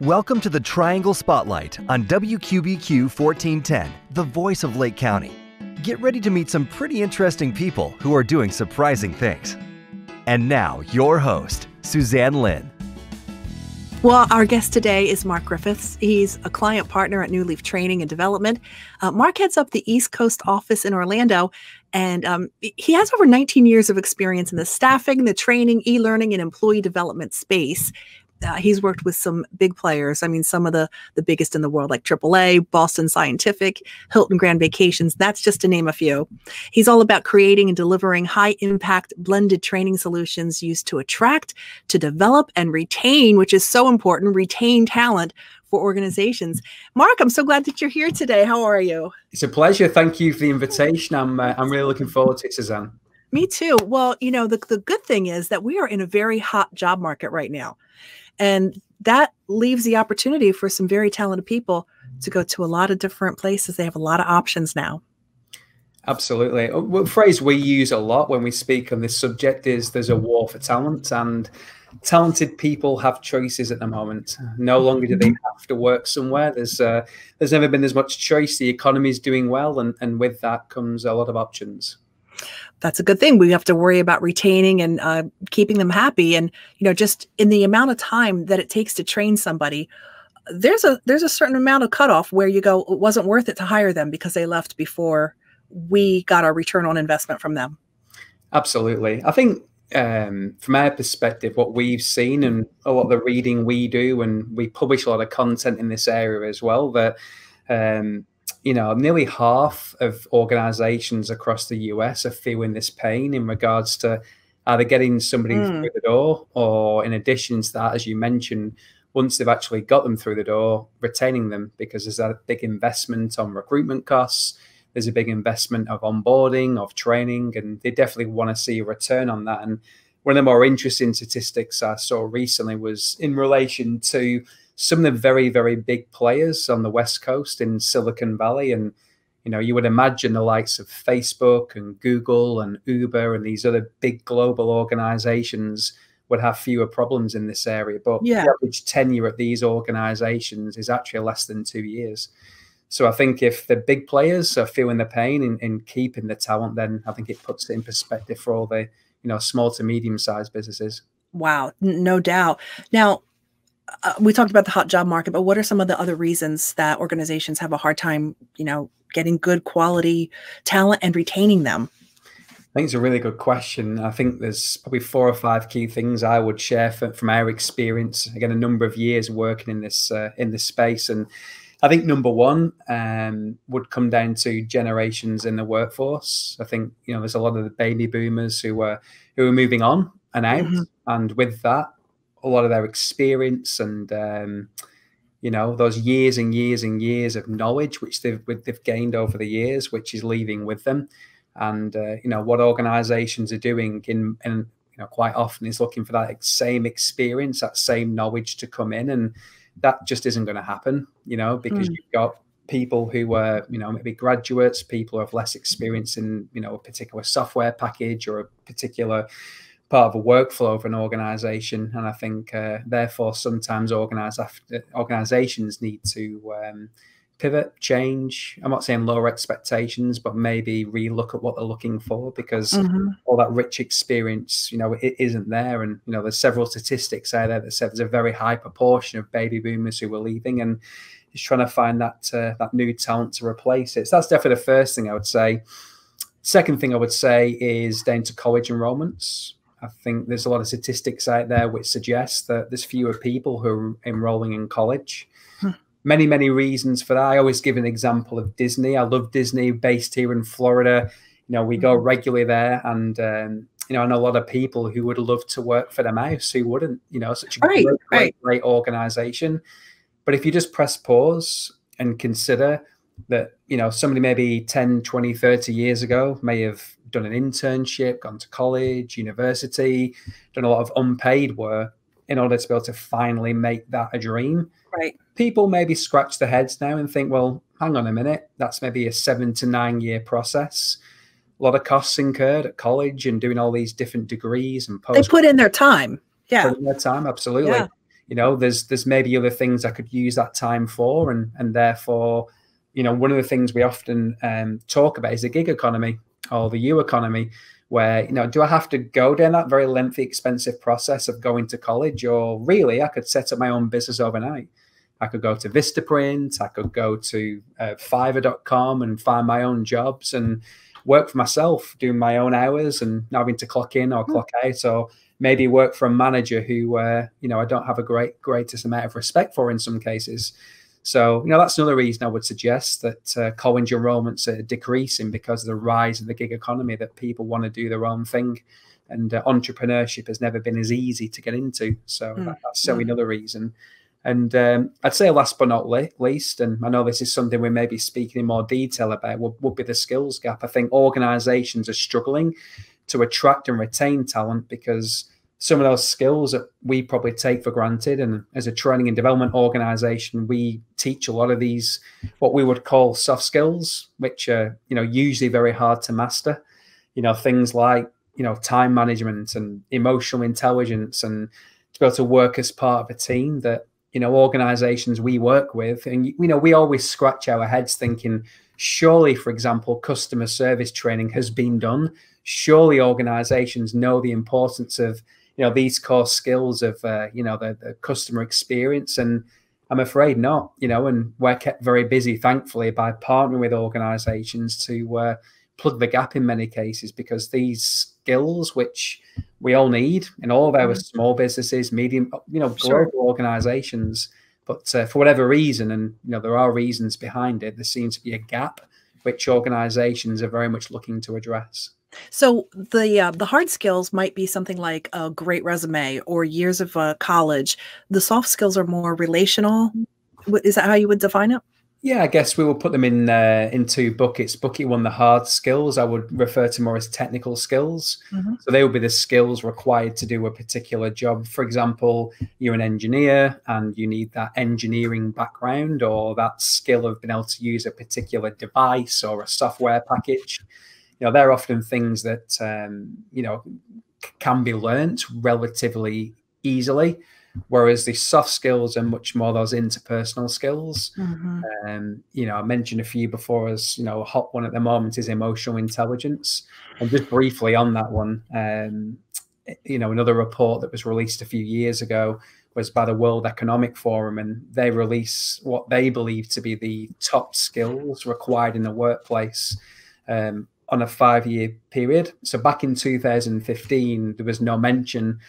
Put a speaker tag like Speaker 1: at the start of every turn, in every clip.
Speaker 1: Welcome to the Triangle Spotlight on WQBQ 1410, the voice of Lake County. Get ready to meet some pretty interesting people who are doing surprising things. And now, your host, Suzanne Lynn.
Speaker 2: Well, our guest today is Mark Griffiths. He's a client partner at New Leaf Training and Development. Mark heads up the East Coast office in Orlando, and he has over 19 years of experience in the staffing, the training, e-learning, and employee development space. He's worked with some big players. I mean, some of the biggest in the world, like AAA, Boston Scientific, Hilton Grand Vacations. That's just to name a few. He's all about creating and delivering high-impact blended training solutions used to attract, to develop, and retain, which is so important, retain talent for organizations. Mark, I'm so glad that you're here today. How are you?
Speaker 3: It's a pleasure. Thank you for the invitation. I'm really looking forward to it, Suzanne.
Speaker 2: Me too. Well, you know, the good thing is that we are in a very hot job market right now. And that leaves the opportunity for some very talented people to go to a lot of different places. They have a lot of options now.
Speaker 3: Absolutely. A phrase we use a lot when we speak on this subject is there's a war for talent, and talented people have choices at the moment. No longer do they have to work somewhere. There's never been as much choice. The economy is doing well, and with that comes a lot of options.
Speaker 2: That's a good thing. We have to worry about retaining and keeping them happy. And, you know, just in the amount of time that it takes to train somebody, there's a certain amount of cutoff where you go, it wasn't worth it to hire them because they left before we got our return on investment from them.
Speaker 3: Absolutely. I think from our perspective, what we've seen and a lot of the reading we do, and we publish a lot of content in this area as well, that you know, nearly half of organizations across the US are feeling this pain in regards to either getting somebody through the door, or in addition to that, as you mentioned, once they've actually got them through the door, retaining them, because there's a big investment on recruitment costs. There's a big investment of onboarding, of training, and they definitely want to see a return on that. And one of the more interesting statistics I saw recently was in relation to some of the very, very big players on the West Coast in Silicon Valley. And, you know, you would imagine the likes of Facebook and Google and Uber and these other big global organizations would have fewer problems in this area. But the average tenure at these organizations is actually less than 2 years. So I think if the big players are feeling the pain in keeping the talent, then I think it puts it in perspective for all the, you know, small to medium-sized businesses.
Speaker 2: Wow, no doubt. Now, we talked about the hot job market, but what are some of the other reasons that organizations have a hard time, you know, getting good quality talent and retaining them?
Speaker 3: I think it's a really good question. I think there's probably 4 or 5 key things I would share from our experience. Again, a number of years working in this space, and I think number one would come down to generations in the workforce. I think, you know, there's a lot of the baby boomers who are moving on and out, and with that, a lot of their experience and you know, those years and years and years of knowledge which they've gained over the years, which is leaving with them. And you know, what organizations are doing in you know, quite often is looking for that same experience, that same knowledge to come in, and that just isn't going to happen, you know, because you've got people who are, you know, maybe graduates, people who have less experience in, you know, a particular software package or a particular part of a workflow of an organization. And I think therefore sometimes organizations need to pivot, change. I'm not saying lower expectations, but maybe relook at what they're looking for, because all that rich experience, you know, it isn't there. And, you know, there's several statistics out there that said there's a very high proportion of baby boomers who are leaving, and it's trying to find that new talent to replace it. So that's definitely the first thing I would say. Second thing I would say is down to college enrollments. I think there's a lot of statistics out there which suggest that there's fewer people who are enrolling in college. Many, many reasons for that. I always give an example of Disney. I love Disney, based here in Florida. You know, we go regularly there, and you know, I know a lot of people who would love to work for the mouse who wouldn't. You know, such a great organization. But if you just press pause and consider that, you know, somebody maybe 10, 20, 30 years ago may have done an internship, gone to college, university, done a lot of unpaid work in order to be able to finally make that a dream.
Speaker 2: Right.
Speaker 3: People maybe scratch their heads now and think, well, hang on a minute, that's maybe a 7 to 9 year process. A lot of costs incurred at college and doing all these different degrees and post.
Speaker 2: They put in their time. Yeah.
Speaker 3: Put in their time, absolutely.
Speaker 2: Yeah.
Speaker 3: there's maybe other things I could use that time for, and therefore, one of the things we often talk about is the gig economy or the U economy, where, do I have to go down that very lengthy, expensive process of going to college, or really I could set up my own business overnight? I could go to Vistaprint, I could go to Fiverr.com and find my own jobs and work for myself, doing my own hours and not having to clock in or clock out, or maybe work for a manager who, I don't have a greatest amount of respect for in some cases. So, that's another reason I would suggest that college enrollments are decreasing, because of the rise of the gig economy, that people want to do their own thing. And entrepreneurship has never been as easy to get into. So that's certainly another reason. And I'd say last but not least, and I know this is something we may be speaking in more detail about, would be the skills gap. I think organizations are struggling to attract and retain talent because some of those skills that we probably take for granted. And as a training and development organization, we teach a lot of these, what we would call soft skills, which are, usually very hard to master. Things like, time management and emotional intelligence, and to be able to work as part of a team that, organizations we work with. And, we always scratch our heads thinking, surely, for example, customer service training has been done. Surely organizations know the importance of, these core skills of, the customer experience. And I'm afraid not, and we're kept very busy, thankfully, by partnering with organizations to plug the gap in many cases, because these skills, which we all need in all of our small businesses, medium, global organizations, but for whatever reason, and, there are reasons behind it, there seems to be a gap which organizations are very much looking to address.
Speaker 2: So the hard skills might be something like a great resume or years of college. The soft skills are more relational. Is that how you would define it?
Speaker 3: Yeah, I guess we will put them in two buckets. Bucket one, the hard skills, I would refer to more as technical skills. So they will be the skills required to do a particular job. For example, you're an engineer and you need that engineering background or that skill of being able to use a particular device or a software package. They're often things that, can be learnt relatively easily, whereas the soft skills are much more those interpersonal skills. I mentioned a few before, as, a hot one at the moment is emotional intelligence. And just briefly on that one, another report that was released a few years ago was by the World Economic Forum, and they release what they believe to be the top skills required in the workplace on a 5-year period. So back in 2015, there was no mention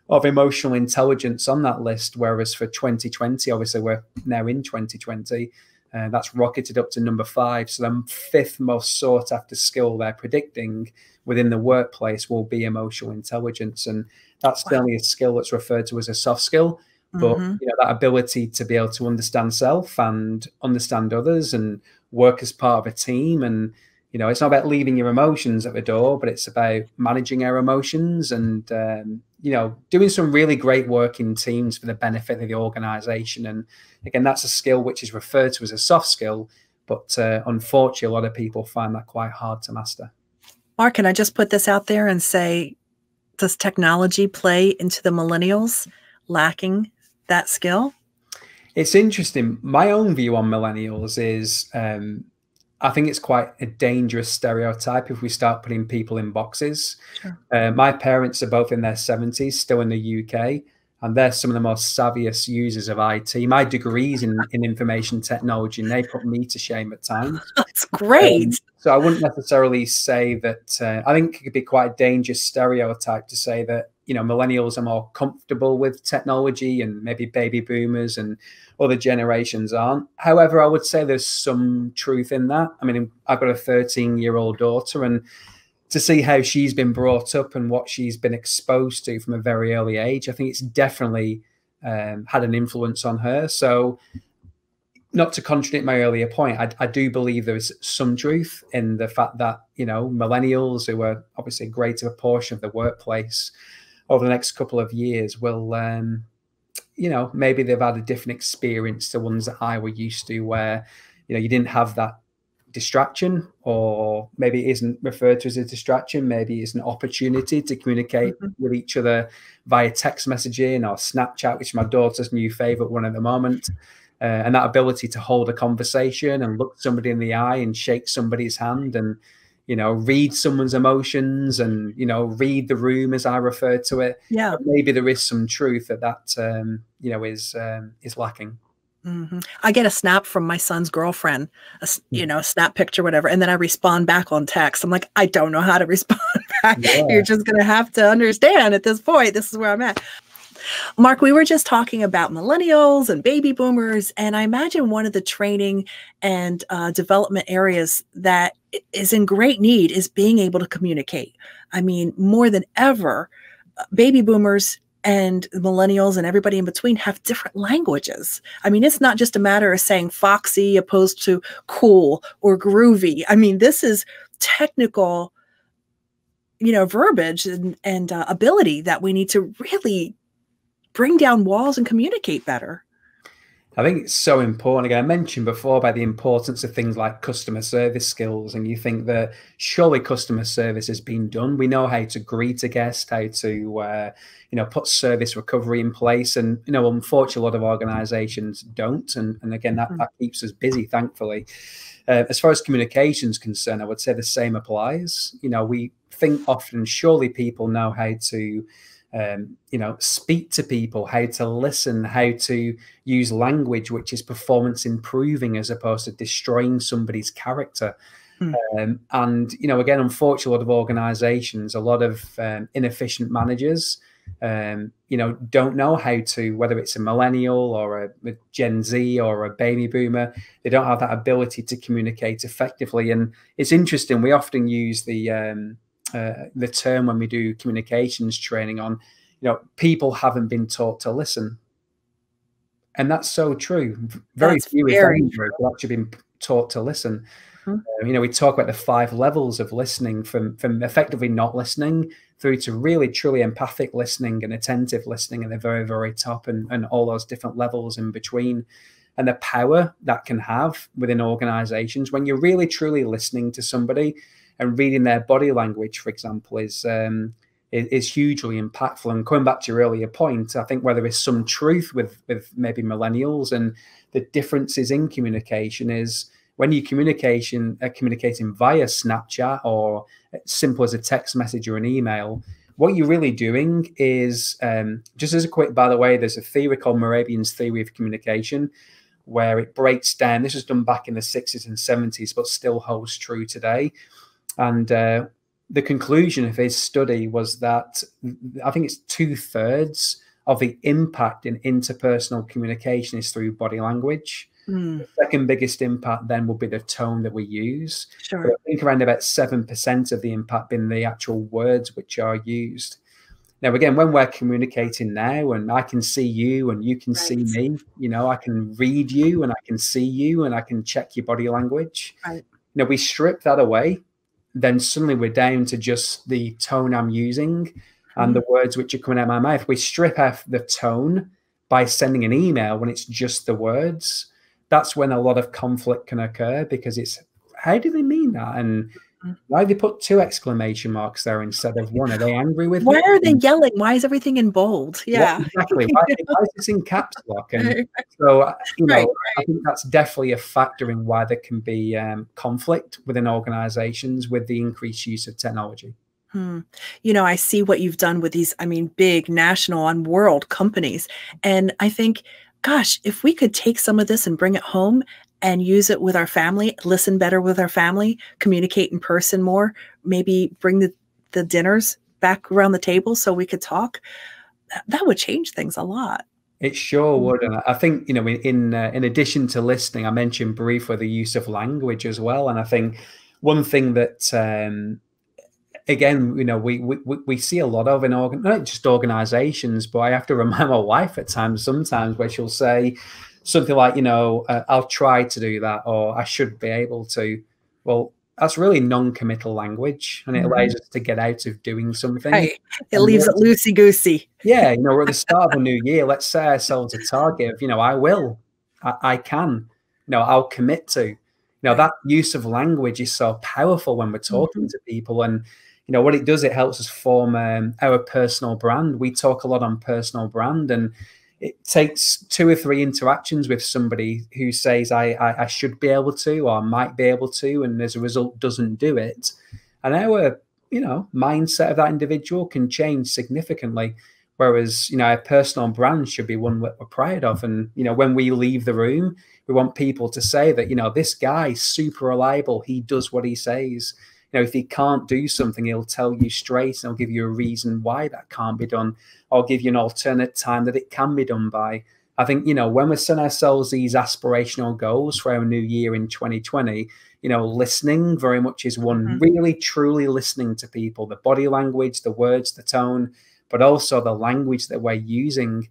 Speaker 3: of emotional intelligence on that list, whereas for 2020, obviously we're now in 2020, that's rocketed up to number 5. So the 5th most sought after skill they're predicting within the workplace will be emotional intelligence. And that's certainly a skill that's referred to as a soft skill, but that ability to be able to understand self and understand others and work as part of a team. And it's not about leaving your emotions at the door, but it's about managing our emotions and, doing some really great work in teams for the benefit of the organization. And again, that's a skill which is referred to as a soft skill, but unfortunately, a lot of people find that quite hard to master.
Speaker 2: Mark, can I just put this out there and say, does technology play into the millennials lacking that skill?
Speaker 3: It's interesting. My own view on millennials is, I think it's quite a dangerous stereotype if we start putting people in boxes. Sure. My parents are both in their 70s, still in the UK, and they're some of the most savviest users of IT. My degree's in information technology, and they put me to shame at times.
Speaker 2: That's great.
Speaker 3: So I wouldn't necessarily say that. I think it could be quite a dangerous stereotype to say that, millennials are more comfortable with technology and maybe baby boomers and other generations aren't. However, I would say there's some truth in that. I mean, I've got a 13-year-old daughter, and to see how she's been brought up and what she's been exposed to from a very early age, I think it's definitely had an influence on her. So not to contradict my earlier point, I do believe there is some truth in the fact that, millennials, who are obviously a greater portion of the workplace over the next couple of years, will, maybe they've had a different experience to ones that I were used to, where, you didn't have that distraction, or maybe it isn't referred to as a distraction. Maybe it's an opportunity to communicate with each other via text messaging or Snapchat, which is my daughter's new favorite one at the moment. And that ability to hold a conversation and look somebody in the eye and shake somebody's hand and, you know, read someone's emotions and, you know, read the room, as I refer to it.
Speaker 2: Yeah.
Speaker 3: But maybe there is some truth that you know, is lacking.
Speaker 2: I get a snap from my son's girlfriend, you know, snap picture, whatever. And then I respond back on text. I'm like, I don't know how to respond back. Yeah. You're just going to have to understand at this point, this is where I'm at. Mark, we were just talking about millennials and baby boomers. And I imagine one of the training and development areas that is in great need is being able to communicate. I mean, more than ever, baby boomers and millennials and everybody in between have different languages. I mean, it's not just a matter of saying foxy opposed to cool or groovy. I mean, this is technical, you know, verbiage and ability that we need to really bring down walls and communicate better.
Speaker 3: I think it's so important. Again, I mentioned before about the importance of things like customer service skills, and you think that surely customer service has been done. We know how to greet a guest, how to, you know, put service recovery in place. And, you know, unfortunately, a lot of organizations don't. And again, that keeps us busy, thankfully. As far as communication is concerned, I would say the same applies. You know, we think often, surely people know how to, you know, speak to people, how to listen, how to use language which is performance improving as opposed to destroying somebody's character. And, you know, again, unfortunately, a lot of organizations, a lot of inefficient managers, you know, don't know how to, whether it's a millennial or a Gen Z or a baby boomer, they don't have that ability to communicate effectively. And it's interesting, we often use the term when we do communications training on, you know, people haven't been taught to listen. And that's so true. Very few have actually been taught to listen. You know, we talk about the 5 levels of listening, from effectively not listening through to really truly empathic listening and attentive listening at the very, very top, and all those different levels in between. And the power that can have within organizations when you're really truly listening to somebody and reading their body language, for example, is hugely impactful. And coming back to your earlier point, I think where there is some truth with maybe millennials and the differences in communication is when you're communicating via Snapchat or simple as a text message or an email, what you're really doing is, just as a quick, by the way, there's a theory called Morabian's theory of communication, where it breaks down. This was done back in the 60s and 70s, but still holds true today. And the conclusion of his study was that I think it's 2/3 of the impact in interpersonal communication is through body language. The second biggest impact then will be the tone that we use.
Speaker 2: Sure.
Speaker 3: But I think around about 7% of the impact in the actual words which are used. Now, again, when we're communicating now, and I can see you and you can see me, you know, I can read you and I can see you and I can check your body language.
Speaker 2: Right.
Speaker 3: You know, we strip that away, then suddenly we're down to just the tone I'm using and the words which are coming out of my mouth. We strip off the tone by sending an email when it's just the words. That's when a lot of conflict can occur, because it's, how do they mean that? And why do they put 2 exclamation marks there instead of 1? Are they angry with me?
Speaker 2: Why are they yelling? Why is everything in bold? Yeah,
Speaker 3: exactly. Why is this in caps lock? And so, you know, I think that's definitely a factor in why there can be conflict within organizations with the increased use of technology.
Speaker 2: You know, I see what you've done with these, I mean, big national and world companies. And I think, gosh, if we could take some of this and bring it home and use it with our family, listen better with our family, communicate in person more, maybe bring the dinners back around the table so we could talk, that would change things a lot.
Speaker 3: It sure would. And I think, you know, in addition to listening, I mentioned briefly the use of language as well. And I think one thing that, again, you know, we see a lot of in not just organizations, but I have to remind my wife at times, sometimes, where she'll say something like, you know, I'll try to do that, or I should be able to. Well, that's really non-committal language, and it allows us to get out of doing something.
Speaker 2: Right. It leaves it loosey-goosey.
Speaker 3: Yeah, you know, we're at the start of a new year. Let's set ourselves a target of, you know, I can, you know, I'll commit to. You You know, that use of language is so powerful when we're talking to people. And, you know, what it does, it helps us form our personal brand. We talk a lot on personal brand, and it takes 2 or 3 interactions with somebody who says, I should be able to, or might be able to, and as a result doesn't do it. And our, you know, mindset of that individual can change significantly. Whereas, you know, our personal brand should be one we're proud of. And, you know, when we leave the room, we want people to say that, you know, this guy's super reliable. He does what he says. You know, if he can't do something, he'll tell you straight, and he'll give you a reason why that can't be done, or give you an alternate time that it can be done by. I think, you know, when we're setting ourselves these aspirational goals for our new year in 2020, you know, listening very much is one. Really, truly listening to people, the body language, the words, the tone, but also the language that we're using.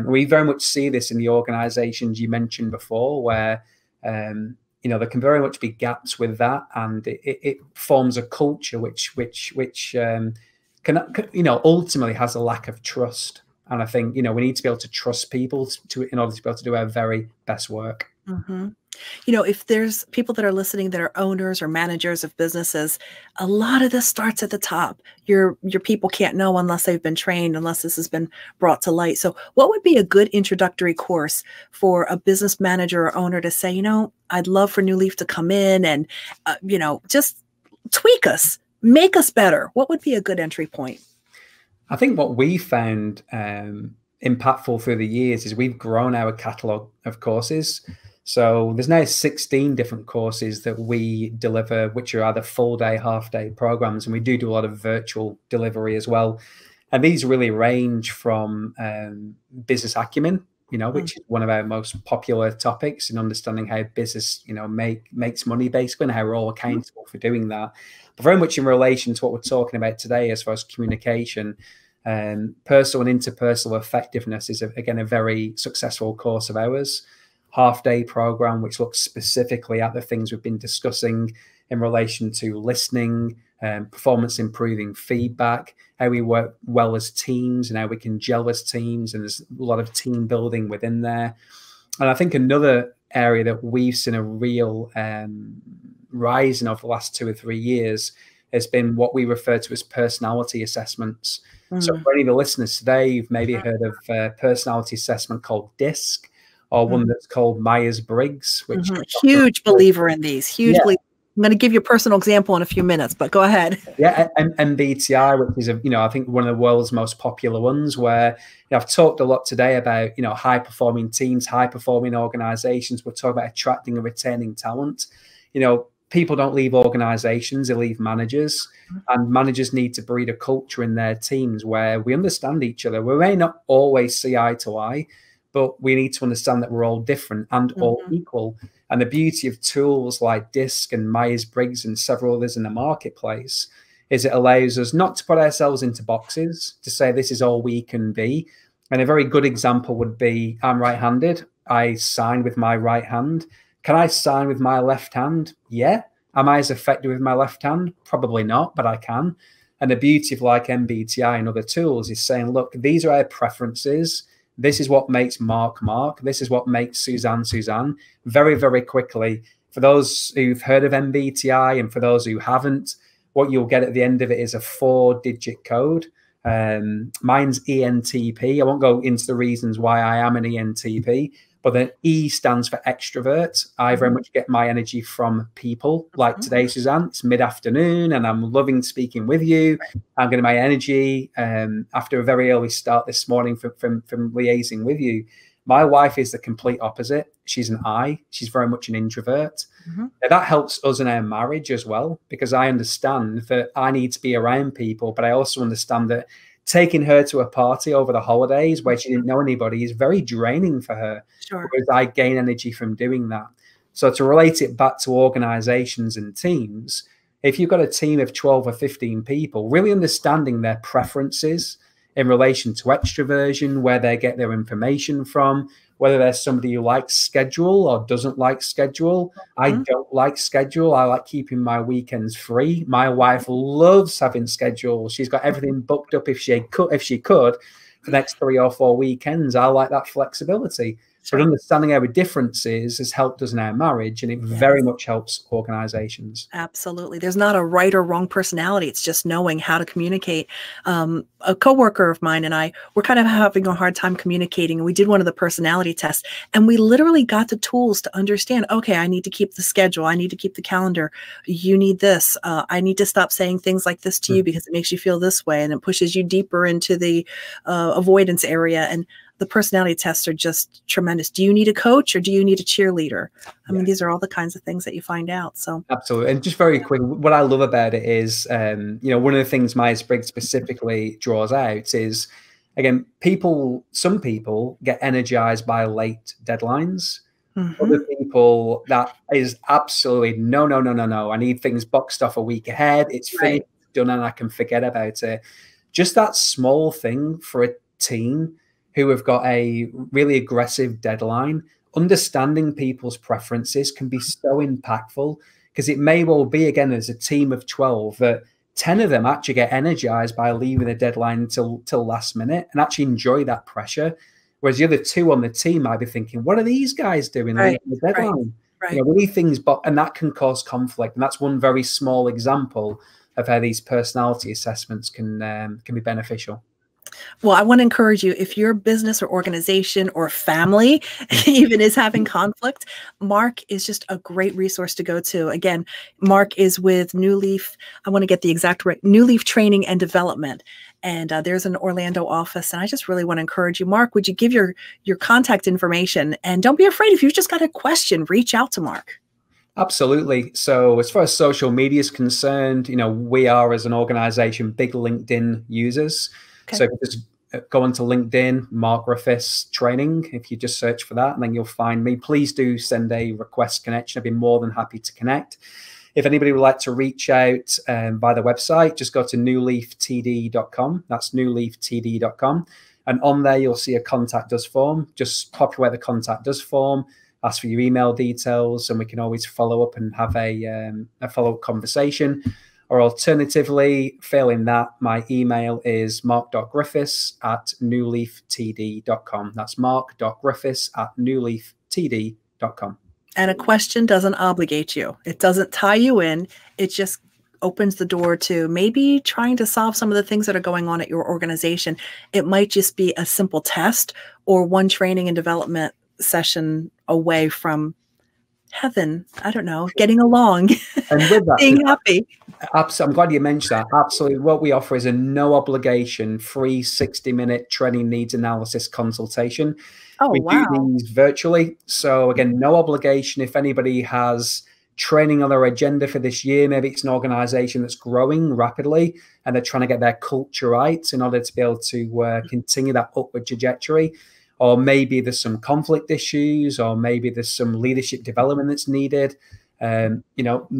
Speaker 3: We very much see this in the organizations you mentioned before, where, you know, there can very much be gaps with that, and it forms a culture which can, you know, ultimately has a lack of trust. And I think, you know, we need to be able to trust people in order to be able to do our very best work.
Speaker 2: You know, if there's people that are listening that are owners or managers of businesses, a lot of this starts at the top. Your people can't know unless they've been trained, unless this has been brought to light. So what would be a good introductory course for a business manager or owner to say, you know, I'd love for New Leaf to come in and, you know, just tweak us, make us better? What would be a good entry point?
Speaker 3: I think what we found impactful through the years is we've grown our catalog of courses. So there's now 16 different courses that we deliver, which are either full day, half day programs. And we do a lot of virtual delivery as well. And these really range from business acumen, you know, which is one of our most popular topics, in understanding how business, you know, makes money basically, and how we're all accountable for doing that. But very much in relation to what we're talking about today, as far as communication, personal and interpersonal effectiveness is, again, a very successful course of ours. Half-day program, which looks specifically at the things we've been discussing in relation to listening, performance improving feedback, how we work well as teams and how we can gel as teams. And there's a lot of team building within there. And I think another area that we've seen a real rise in over the last 2 or 3 years has been what we refer to as personality assessments. So for any of the listeners today, you've maybe heard of a personality assessment called DISC, or one that's called Myers-Briggs, which
Speaker 2: huge believer in these. Hugely, I'm going to give you a personal example in a few minutes, but go ahead.
Speaker 3: Yeah, MBTI, which is, you know, I think one of the world's most popular ones. Where, you know, I've talked a lot today about, you know, high performing teams, high performing organizations. We're talking about attracting and retaining talent. You know, people don't leave organizations; they leave managers, and managers need to breed a culture in their teams where we understand each other. We may not always see eye to eye, but we need to understand that we're all different and all equal. And the beauty of tools like DISC and Myers-Briggs and several others in the marketplace is it allows us not to put ourselves into boxes, to say this is all we can be. And a very good example would be, I'm right-handed. I sign with my right hand. Can I sign with my left hand? Yeah. Am I as effective with my left hand? Probably not, but I can. And the beauty of like MBTI and other tools is saying, look, these are our preferences. This is what makes Mark Mark. This is what makes Suzanne Suzanne. Very, very quickly, for those who've heard of MBTI and for those who haven't, what you'll get at the end of it is a 4-digit code. Mine's ENTP. I won't go into the reasons why I am an ENTP, but the E stands for extrovert. I very much get my energy from people. Like today, Suzanne, it's mid-afternoon and I'm loving speaking with you. I'm getting my energy after a very early start this morning from liaising with you. My wife is the complete opposite. She's an I. She's very much an introvert. Now, that helps us in our marriage as well, because I understand that I need to be around people, but I also understand that taking her to a party over the holidays where she didn't know anybody is very draining for her.
Speaker 2: Sure.
Speaker 3: Because I gain energy from doing that. So to relate it back to organizations and teams, if you've got a team of 12 or 15 people, really understanding their preferences in relation to extroversion, where they get their information from, whether there's somebody who likes schedule or doesn't like schedule. I don't like schedule. I like keeping my weekends free. My wife loves having schedule. She's got everything booked up if she could for the next 3 or 4 weekends. I like that flexibility. But understanding our differences has helped us in our marriage, and it very much helps organizations.
Speaker 2: Absolutely. There's not a right or wrong personality. It's just knowing how to communicate. A coworker of mine and I were kind of having a hard time communicating, and we did one of the personality tests, and we literally got the tools to understand, okay, I need to keep the schedule. I need to keep the calendar. You need this. I need to stop saying things like this to you because it makes you feel this way, and it pushes you deeper into the avoidance area. And the personality tests are just tremendous. Do you need a coach or do you need a cheerleader? I mean, these are all the kinds of things that you find out. So
Speaker 3: absolutely. And just very quick, what I love about it is, one of the things Myers-Briggs specifically draws out is, again, some people get energized by late deadlines. Other people, that is absolutely no. I need things boxed off a week ahead. It's finished, done, and I can forget about it. Just that small thing for a team who have got a really aggressive deadline, understanding people's preferences can be so impactful, because it may well be, again, as a team of 12, that 10 of them actually get energized by leaving the deadline till last minute and actually enjoy that pressure. Whereas the other 2 on the team might be thinking, what are these guys doing leaving the deadline? Things, and that can cause conflict. And that's one very small example of how these personality assessments can be beneficial.
Speaker 2: Well, I want to encourage you, if your business or organization or family even is having conflict, Mark is just a great resource to go to. Again, Mark is with New Leaf. I want to get the exact right, New Leaf Training and Development. And there's an Orlando office. And I just really want to encourage you, Mark, would you give your contact information? And don't be afraid, if you've just got a question, reach out to Mark.
Speaker 3: Absolutely. So as far as social media is concerned, we are, as an organization, big LinkedIn users. Okay. So if you just go onto LinkedIn, Mark Griffiths Training, if you just search for that, and then you'll find me. Please do send a request connection. I'd be more than happy to connect. If anybody would like to reach out by the website, just go to newleaftd.com. That's newleaftd.com. And on there, you'll see a contact us form. Just populate the contact us form, ask for your email details, and we can always follow up and have a follow-up conversation. Or alternatively, failing that, my email is mark.griffiths@newleaftd.com. That's mark.griffiths@newleaftd.com.
Speaker 2: And a question doesn't obligate you. It doesn't tie you in. It just opens the door to maybe trying to solve some of the things that are going on at your organization. It might just be a simple test or one training and development session away from heaven. I don't know, getting along
Speaker 3: and with that,
Speaker 2: being happy.
Speaker 3: Absolutely. I'm glad you mentioned that. Absolutely. What we offer is a no obligation, free 60-minute training needs analysis consultation. We do these virtually. So again, no obligation. If anybody has training on their agenda for this year, maybe it's an organization that's growing rapidly and they're trying to get their culture right in order to be able to continue that upward trajectory. Or maybe there's some conflict issues, or maybe there's some leadership development that's needed. No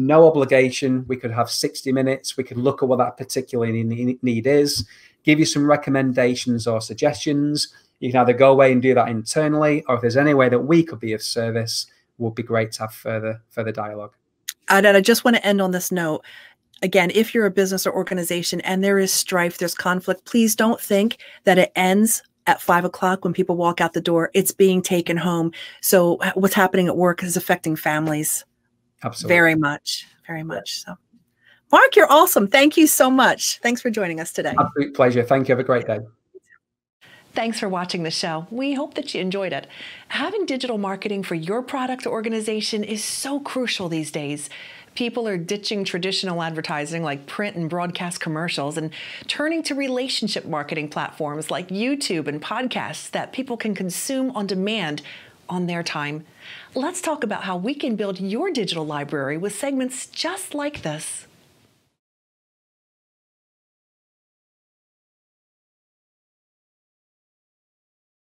Speaker 3: obligation. We could have 60 minutes. We could look at what that particular need is, give you some recommendations or suggestions. You can either go away and do that internally, or if there's any way that we could be of service, it would be great to have further dialogue. And
Speaker 2: I just want to end on this note. Again, if you're a business or organization and there is strife, there's conflict, please don't think that it ends at 5 o'clock when people walk out the door. It's being taken home. So what's happening at work is affecting families. Absolutely. Very much. So, Mark, you're awesome. Thank you so much. Thanks for joining us today.
Speaker 3: Absolute pleasure. Thank you. Have a great day.
Speaker 4: Thanks for watching the show. We hope that you enjoyed it. Having digital marketing for your product or organization is so crucial these days. People are ditching traditional advertising like print and broadcast commercials and turning to relationship marketing platforms like YouTube and podcasts that people can consume on demand on their time. Let's talk about how we can build your digital library with segments just like this.